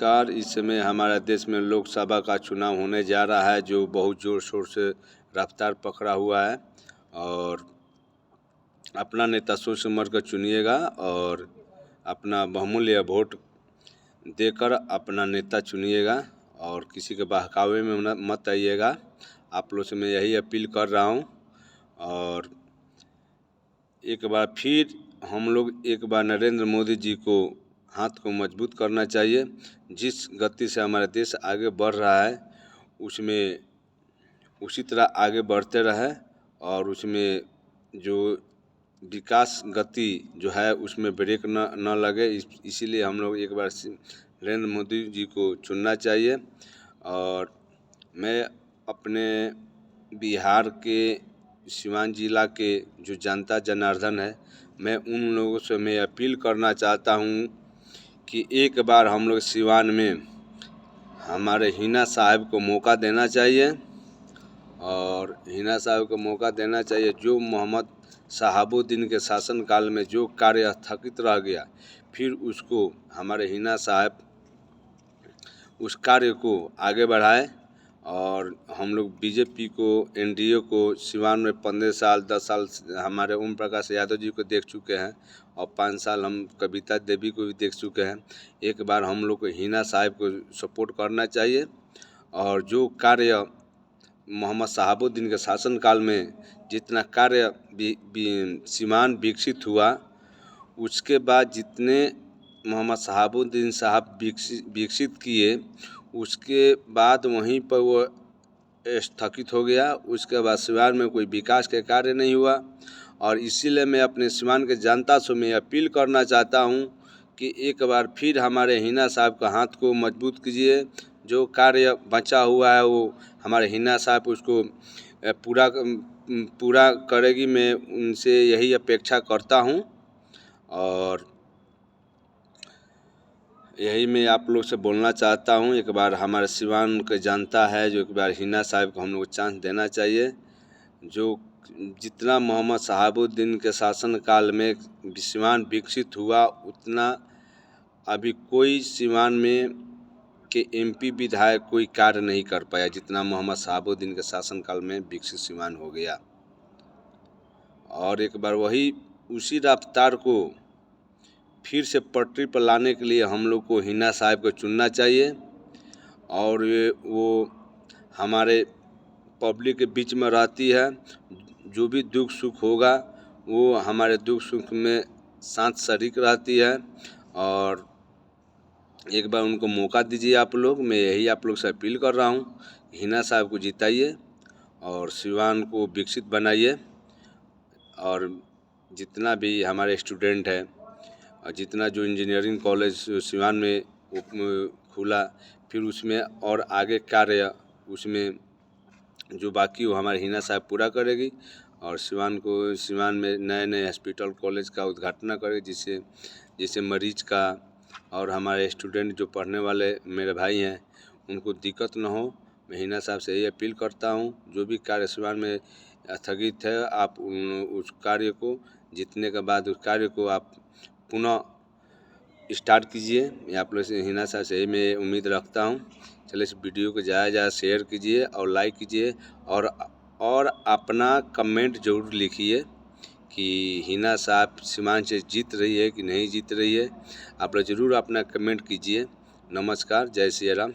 नमस्कार। इस समय हमारे देश में लोकसभा का चुनाव होने जा रहा है, जो बहुत ज़ोर शोर से रफ्तार पकड़ा हुआ है। और अपना नेता सोच समझ कर चुनिएगा और अपना बहुमूल्य वोट देकर अपना नेता चुनिएगा और किसी के बहकावे में मत आइएगा। आप लोग से मैं यही अपील कर रहा हूँ। और एक बार फिर हम लोग नरेंद्र मोदी जी को हाथ को मजबूत करना चाहिए। जिस गति से हमारा देश आगे बढ़ रहा है उसमें उसी तरह आगे बढ़ते रहे और उसमें जो विकास गति जो है उसमें ब्रेक न लगे। इसीलिए हम लोग एक बार नरेंद्र मोदी जी को चुनना चाहिए। और मैं अपने बिहार के सिवान जिला के जो जनता जनार्दन है, मैं उन लोगों से मैं अपील करना चाहता हूँ कि एक बार हम लोग सिवान में हमारे हिना साहब को मौका देना चाहिए। और हिना साहब को मौका देना चाहिए। जो मोहम्मद शहाबुद्दीन के शासनकाल में जो कार्य स्थगित रह गया, फिर उसको हमारे हिना साहब उस कार्य को आगे बढ़ाए। और हम लोग बीजेपी को, एनडीए को सिवान में 15 साल 10 साल हमारे ओम प्रकाश यादव जी को देख चुके हैं और 5 साल हम कविता देवी को भी देख चुके हैं। एक बार हम लोग को हिना साहब को सपोर्ट करना चाहिए। और जो कार्य मोहम्मद शहाबुद्दीन के शासनकाल में जितना कार्य सिवान विकसित हुआ, उसके बाद जितने मोहम्मद शहाबुद्दीन साहब विकसित किए, उसके बाद वहीं पर वो स्थगित हो गया। उसके बाद सिवान में कोई विकास के कार्य नहीं हुआ। और इसीलिए मैं अपने सिवान के जनता से मैं अपील करना चाहता हूं कि एक बार फिर हमारे हिना साहब का हाथ को मजबूत कीजिए। जो कार्य बचा हुआ है वो हमारे हिना साहब उसको पूरा करेगी। मैं उनसे यही अपेक्षा करता हूं। और यही मैं आप लोग से बोलना चाहता हूं। एक बार हमारे सिवान के जनता है जो एक बार हिना साहब को हम लोग चांस देना चाहिए। जो जितना मोहम्मद शहाबुद्दीन के शासनकाल में सिवान विकसित हुआ, उतना अभी कोई सिवान में के एमपी विधायक कोई कार्य नहीं कर पाया जितना मोहम्मद शहाबुद्दीन के शासनकाल में विकसित सिवान हो गया। और एक बार वही उसी रफ्तार को फिर से पटरी पर लाने के लिए हम लोग को हिना साहब को चुनना चाहिए। और वो हमारे पब्लिक के बीच में रहती है। जो भी दुख सुख होगा वो हमारे दुख सुख में साथ शरीक रहती है। और एक बार उनको मौका दीजिए आप लोग। मैं यही आप लोग से अपील कर रहा हूँ। हिना साहब को जिताइए और सिवान को विकसित बनाइए। और जितना भी हमारे स्टूडेंट है और जितना जो इंजीनियरिंग कॉलेज सिवान में खुला, फिर उसमें और आगे कार्य उसमें जो बाकी वो हमारे हिना साहब पूरा करेगी। और सिवान में नए नए हॉस्पिटल कॉलेज का उद्घाटन करेगी, जिससे मरीज का और हमारे स्टूडेंट जो पढ़ने वाले मेरे भाई हैं उनको दिक्कत न हो। मैं हिना साहब से यही अपील करता हूँ। जो भी कार्य सिवान में स्थगित है, आप उस कार्य को जीतने के बाद उस कार्य को आप पुनः स्टार्ट कीजिए। मैं आप लोग से हिना साहब से यही मैं उम्मीद रखता हूँ। चलिए इस वीडियो को ज़्यादा शेयर कीजिए और लाइक कीजिए और अपना कमेंट ज़रूर लिखिए कि हिना साहब सिवान से जीत रही है कि नहीं जीत रही है। आप लोग ज़रूर अपना कमेंट कीजिए। नमस्कार, जय श्री राम।